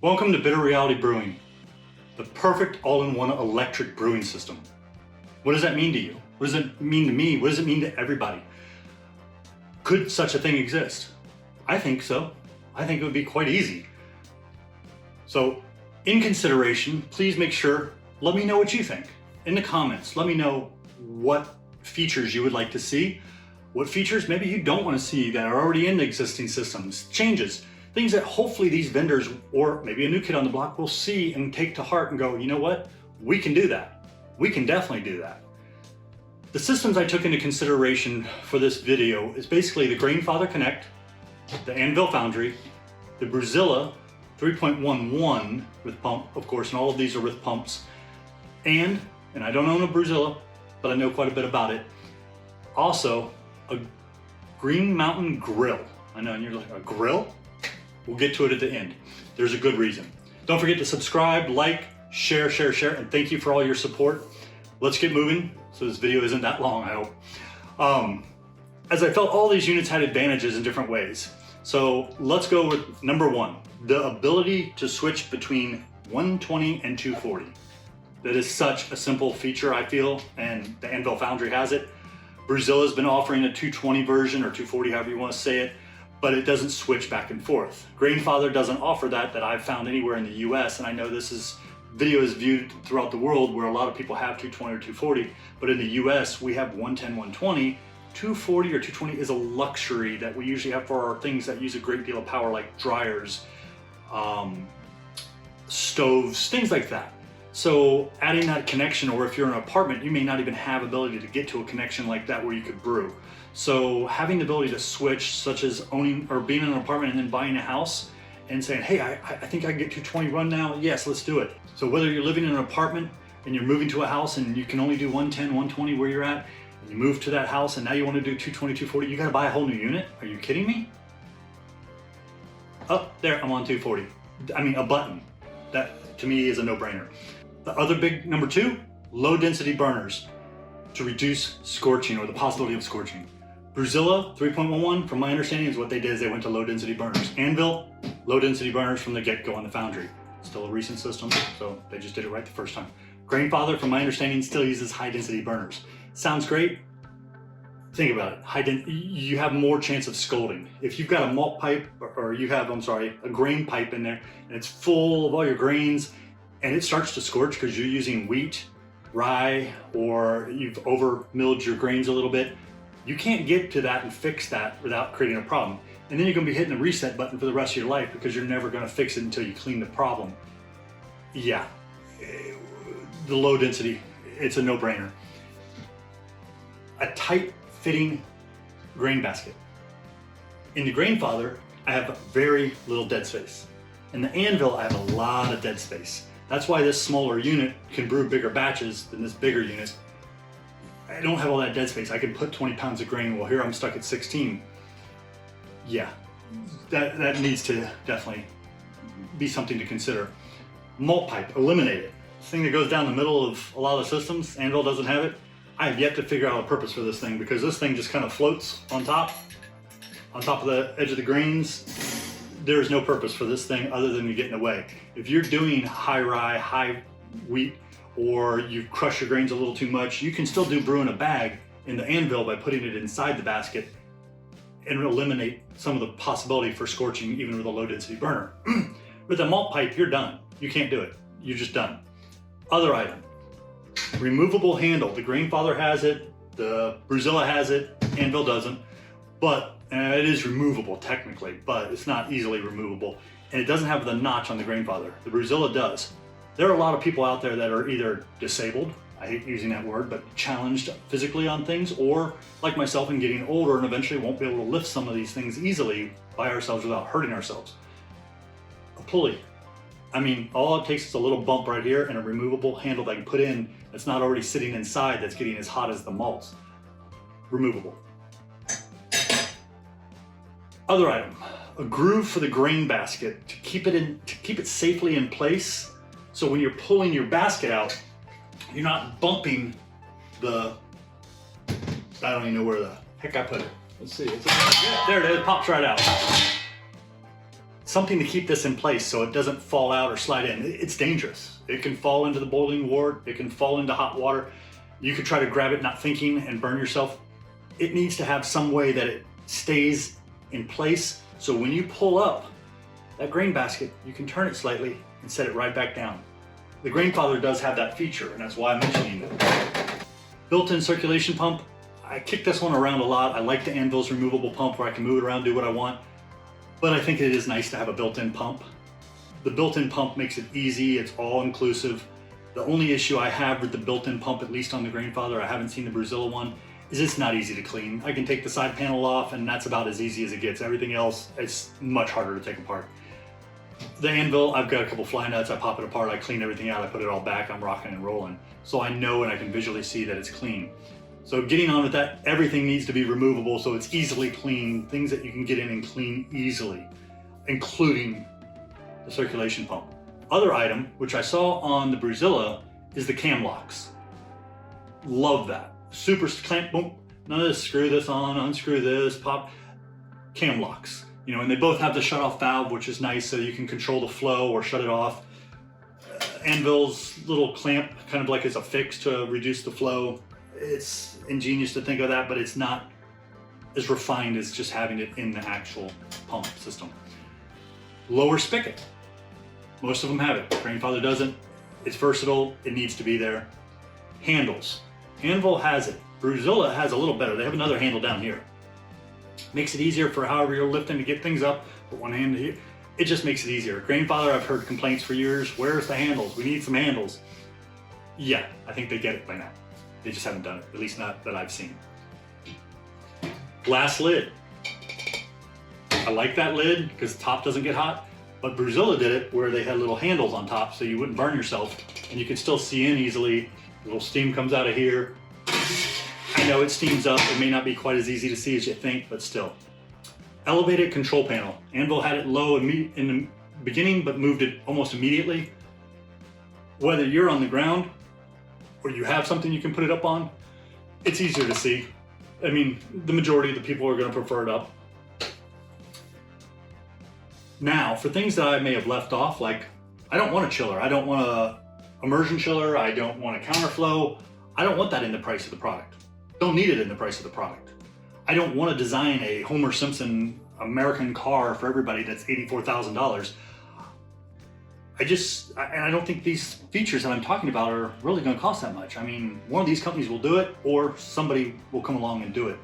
Welcome to Bitter Reality Brewing, the perfect all-in-one electric brewing system. What does that mean to you? What does it mean to me? What does it mean to everybody? Could such a thing exist? I think so. I think it would be quite easy. So, in consideration, please make sure, let me know what you think. In the comments, let me know what features you would like to see, what features maybe you don't want to see that are already in the existing systems, changes, things that hopefully these vendors or maybe a new kid on the block will see and take to heart and go, you know what, we can do that. We can definitely do that. The systems I took into consideration for this video is basically the Grainfather Connect, the Anvil Foundry, the Brewzilla 3.11 with pump, of course, and all of these are with pumps, and I don't own a Brewzilla, but I know quite a bit about it. Also, a Green Mountain grill. I know, and you're like, a grill? We'll get to it at the end. There's a good reason. Don't forget to subscribe, like, share, and thank you for all your support. Let's get moving so this video isn't that long, I hope. As I felt all these units had advantages in different ways. So let's go with number one, the ability to switch between 120 and 240. That is such a simple feature, I feel, and the Anvil Foundry has it. Brewzilla's been offering a 220 version or 240, however you want to say it, but it doesn't switch back and forth. Grainfather doesn't offer that I've found anywhere in the US, and I know video is viewed throughout the world where a lot of people have 220 or 240, but in the US we have 110, 120. 240 or 220 is a luxury that we usually have for our things that use a great deal of power, like dryers, stoves, things like that. So adding that connection, or if you're in an apartment, you may not even have ability to get to a connection like that where you could brew. So having the ability to switch, such as owning or being in an apartment and then buying a house and saying, hey, I think I can get 220 run now. Yes, let's do it. So whether you're living in an apartment and you're moving to a house and you can only do 110, 120 where you're at, and you move to that house and now you want to do 220, 240, you got to buy a whole new unit? Are you kidding me? Oh, there, I'm on 240. I mean, a button. That to me is a no-brainer. The other big number two, low density burners to reduce scorching or the possibility of scorching. Brewzilla 3.11, from my understanding, is what they did is they went to low density burners. Anvil, low density burners from the get-go on the Foundry. Still a recent system, so they just did it right the first time. Grainfather, from my understanding, still uses high density burners. Sounds great. Think about it. You have more chance of scalding. If you've got a malt pipe, or you have, a grain pipe in there, and it's full of all your grains, and it starts to scorch because you're using wheat, rye, or you've over milled your grains a little bit, you can't get to that and fix that without creating a problem. And then you're gonna be hitting the reset button for the rest of your life because you're never gonna fix it until you clean the problem. Yeah, the low density, it's a no-brainer. A tight fitting grain basket. In the Grainfather, I have very little dead space. In the Anvil, I have a lot of dead space. That's why this smaller unit can brew bigger batches than this bigger unit. I don't have all that dead space. I can put 20 pounds of grain. Well, here I'm stuck at 16. Yeah, that needs to definitely be something to consider. Malt pipe, eliminate it. This thing that goes down the middle of a lot of systems, Anvil doesn't have it. I have yet to figure out a purpose for this thing because this thing just kind of floats on top of the edge of the grains. There's no purpose for this thing other than you getting away. If you're doing high rye, high wheat, or you crush your grains a little too much, you can still do brew in a bag in the Anvil by putting it inside the basket and eliminate some of the possibility for scorching even with a low density burner. With a malt pipe, you're done. You can't do it. You're just done. Other item, removable handle. The Grainfather has it, the Brewzilla has it, Anvil doesn't, but it is removable technically, but it's not easily removable. And it doesn't have the notch on the Grainfather. The Brewzilla does. There are a lot of people out there that are either disabled, I hate using that word, but challenged physically on things, or like myself and getting older and eventually won't be able to lift some of these things easily by ourselves without hurting ourselves. A pulley. I mean, all it takes is a little bump right here and a removable handle that I can put in that's not already sitting inside that's getting as hot as the malts. Removable. Other item, a groove for the grain basket to keep it safely in place. So when you're pulling your basket out, you're not bumping the, I don't even know where the heck I put it. Let's see, there it is, pops right out. something to keep this in place so it doesn't fall out or slide in. It's dangerous. It can fall into the boiling wort, it can fall into hot water. You could try to grab it not thinking and burn yourself. It needs to have some way that it stays in place, so when you pull up that grain basket, you can turn it slightly and set it right back down. The Grainfather does have that feature, and that's why I'm mentioning it. Built-in circulation pump, I kick this one around a lot. I like the Anvil's removable pump where I can move it around, do what I want, but I think it is nice to have a built-in pump. The built-in pump makes it easy, it's all-inclusive. The only issue I have with the built-in pump, at least on the Grainfather, I haven't seen the Brewzilla one, is it's not easy to clean. I can take the side panel off and that's about as easy as it gets. Everything else, it's much harder to take apart. The Anvil, I've got a couple fly nuts, I pop it apart, I clean everything out, I put it all back, I'm rocking and rolling. So I know and I can visually see that it's clean. So getting on with that, everything needs to be removable so it's easily clean, things that you can get in and clean easily, including the circulation pump. Other item, which I saw on the Brewzilla, is the cam locks. Love that. Super clamp, boom, none of this, screw this on, unscrew this, pop. Cam locks, you know, and they both have the shut off valve, which is nice so you can control the flow or shut it off. Anvil's little clamp, kind of like as a fix to reduce the flow. It's ingenious to think of that, but it's not as refined as just having it in the actual pump system. Lower spigot. Most of them have it. Grainfather doesn't. It's versatile. It needs to be there. Handles. Anvil has it. Brewzilla has a little better. They have another handle down here. Makes it easier for however you're lifting to get things up. Put one hand here. It just makes it easier. Grainfather, I've heard complaints for years. Where's the handles? We need some handles. Yeah, I think they get it by now. They just haven't done it. At least not that I've seen. Glass lid. I like that lid because the top doesn't get hot. But Brewzilla did it where they had little handles on top so you wouldn't burn yourself and you could still see in easily. A little steam comes out of here. I know it steams up. It may not be quite as easy to see as you think, but still. Elevated control panel. Anvil had it low in the beginning, but moved it almost immediately. Whether you're on the ground or you have something you can put it up on, it's easier to see. I mean, the majority of the people are going to prefer it up. Now, for things that I may have left off, like I don't want a chiller, I don't want a immersion chiller, I don't want a counterflow. I don't want that in the price of the product. Don't need it in the price of the product. I don't want to design a Homer Simpson American car for everybody that's $84,000. I don't think these features that I'm talking about are really going to cost that much. I mean, one of these companies will do it or somebody will come along and do it.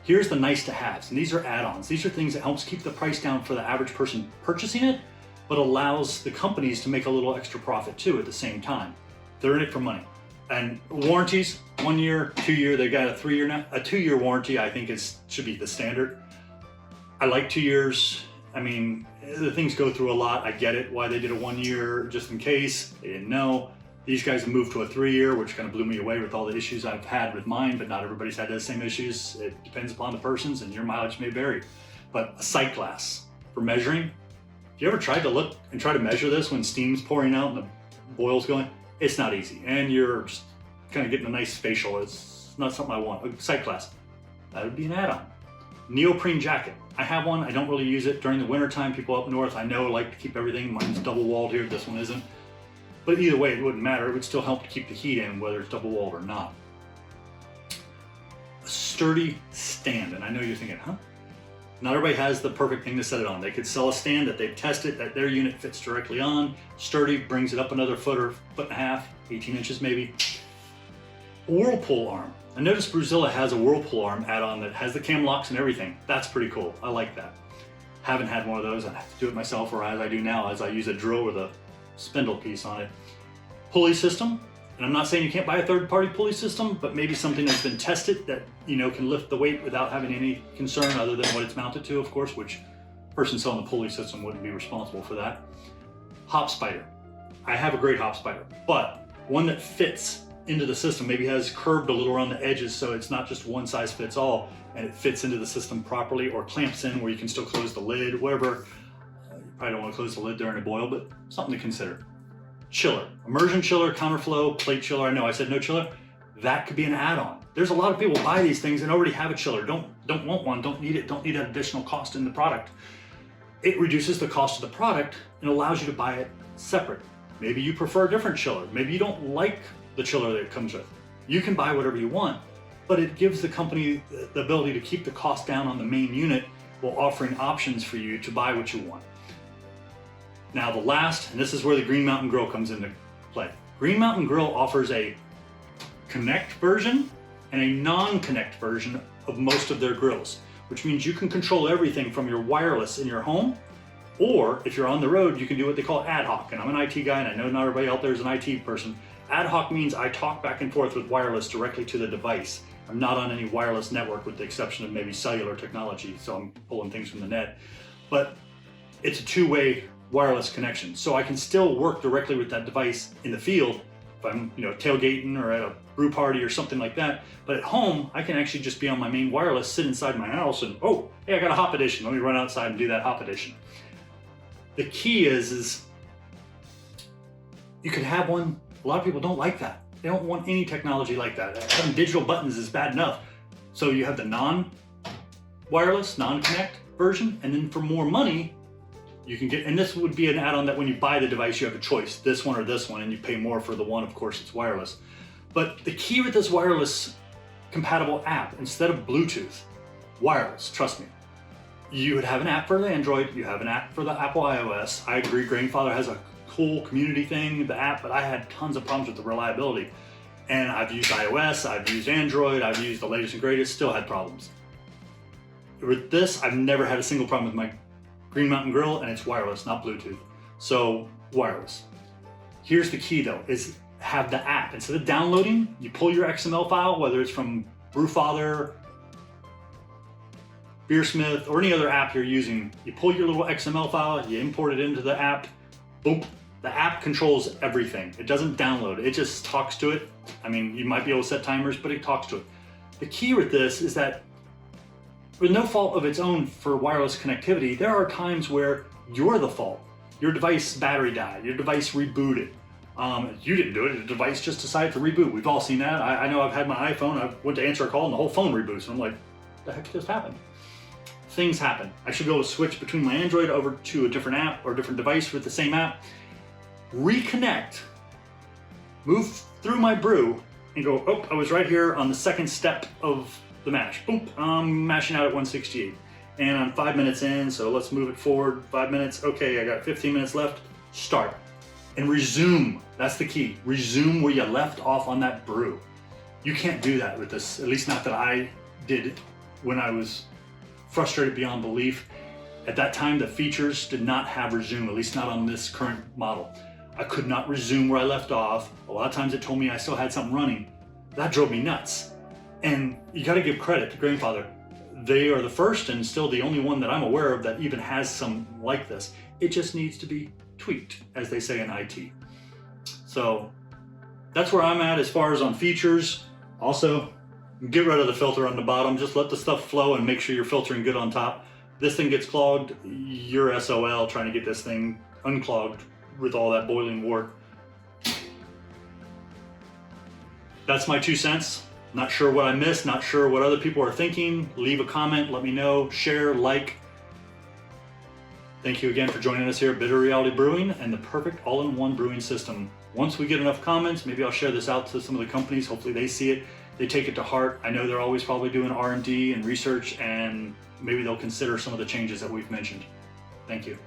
Here's the nice to haves, and these are add-ons. These are things that helps keep the price down for the average person purchasing it, but allows the companies to make a little extra profit too at the same time. They're in it for money. And warranties, 1 year, 2 year, they got a 3 year now. A 2 year warranty I think should be the standard. I like 2 years. I mean, the things go through a lot. I get it, why they did a 1 year just in case. They didn't know. These guys have moved to a 3 year, which kind of blew me away with all the issues I've had with mine, but not everybody's had those same issues. It depends upon the person's and your mileage may vary. But a sight glass for measuring. If you ever tried to look and try to measure this when steam's pouring out and the boil's going, it's not easy. And you're just kind of getting a nice facial. It's not something I want. A sight glass, that would be an add-on. Neoprene jacket. I have one, I don't really use it. During the winter time, people up north I know like to keep everything. Mine's double walled here, this one isn't. But either way, it wouldn't matter. It would still help to keep the heat in, whether it's double walled or not. A sturdy stand, and I know you're thinking, huh? Not everybody has the perfect thing to set it on. They could sell a stand that they've tested, that their unit fits directly on. Sturdy, brings it up another foot or foot and a half, 18 inches maybe. A whirlpool arm. I noticed Brewzilla has a whirlpool arm add-on that has the cam locks and everything. That's pretty cool. I like that. Haven't had one of those. I have to do it myself, or as I do now, as I use a drill with a spindle piece on it. Pulley system, and I'm not saying you can't buy a third-party pulley system, but maybe something that's been tested that can lift the weight without having any concern other than what it's mounted to, of course, which person selling the pulley system wouldn't be responsible for that. Hop spider. I have a great hop spider, but one that fits into the system, maybe has curved a little around the edges so it's not just one size fits all and it fits into the system properly, or clamps in where you can still close the lid, whatever. You probably don't want to close the lid during a boil, but something to consider. Chiller, immersion chiller, counterflow, plate chiller. I know I said no chiller. That could be an add-on. There's a lot of people buy these things and already have a chiller. Don't want one, don't need it, don't need that additional cost in the product. it reduces the cost of the product and allows you to buy it separate. Maybe you prefer a different chiller. Maybe you don't like the chiller that it comes with. You can buy whatever you want, but it gives the company the ability to keep the cost down on the main unit while offering options for you to buy what you want. Now the last, and this is where the Green Mountain Grill comes into play. Green Mountain Grill offers a Connect version and a non-Connect version of most of their grills, which means you can control everything from your wireless in your home, or if you're on the road, you can do what they call ad hoc. And I'm an IT guy, and I know not everybody out there is an IT person. Ad hoc means I talk back and forth with wireless directly to the device. I'm not on any wireless network with the exception of maybe cellular technology, so I'm pulling things from the net. But it's a two-way wireless connection, so I can still work directly with that device in the field if I'm tailgating or at a brew party or something like that. But at home, I can actually just be on my main wireless, sit inside my house, and oh, hey, I got a hop edition. Let me run outside and do that hop edition. The key is you could have one. A lot of people don't like that. They don't want any technology like that. Having digital buttons is bad enough. So you have the non-wireless, non-connect version, and then for more money, you can get, and this would be an add-on that when you buy the device, you have a choice, this one or this one, and you pay more for the one, of course, it's wireless. But the key with this wireless compatible app, instead of Bluetooth, wireless, trust me. You would have an app for the Android, you have an app for the Apple iOS. I agree, Grainfather has a cool community thing, the app, but I had tons of problems with the reliability. And I've used iOS, I've used Android, I've used the latest and greatest, still had problems. With this, I've never had a single problem with my Green Mountain Grill, and it's wireless, not Bluetooth. So wireless. Here's the key though, is have the app. Instead of downloading, you pull your XML file, whether it's from Brewfather, Beersmith, or any other app you're using. You pull your little XML file, you import it into the app, boom. The app controls everything. It doesn't download, it just talks to it. I mean, you might be able to set timers, but it talks to it. The key with this is that with no fault of its own for wireless connectivity, there are times where you're the fault. Your device battery died, your device rebooted. You didn't do it, the device just decided to reboot. We've all seen that. I know I've had my iPhone, I went to answer a call and the whole phone reboots. And I'm like, the heck just happened? Things happen. I should be able to switch between my Android over to a different app or a different device with the same app, reconnect, move through my brew, and go, oh, I was right here on the second step of the mash. Boom, I'm mashing out at 168. And I'm 5 minutes in, so let's move it forward 5 minutes. Okay, I got 15 minutes left. Start. And resume. That's the key. Resume where you left off on that brew. You can't do that with this, at least not that I did when I was frustrated beyond belief. At that time, the features did not have resume, at least not on this current model. I could not resume where I left off. A lot of times it told me I still had something running. That drove me nuts. And you gotta give credit to Grainfather. They are the first and still the only one that I'm aware of that even has some like this. It just needs to be tweaked, as they say in IT. So that's where I'm at as far as on features. Also, get rid of the filter on the bottom. Just let the stuff flow and make sure you're filtering good on top. This thing gets clogged, you're SOL trying to get this thing unclogged with all that boiling water. That's my 2 cents. Not sure what I missed, not sure what other people are thinking. Leave a comment, let me know, share, like. Thank you again for joining us here at Bitter Reality Brewing and the perfect all-in-one brewing system. Once we get enough comments, maybe I'll share this out to some of the companies. Hopefully they see it, they take it to heart. I know they're always probably doing R&D and research, and maybe they'll consider some of the changes that we've mentioned. Thank you.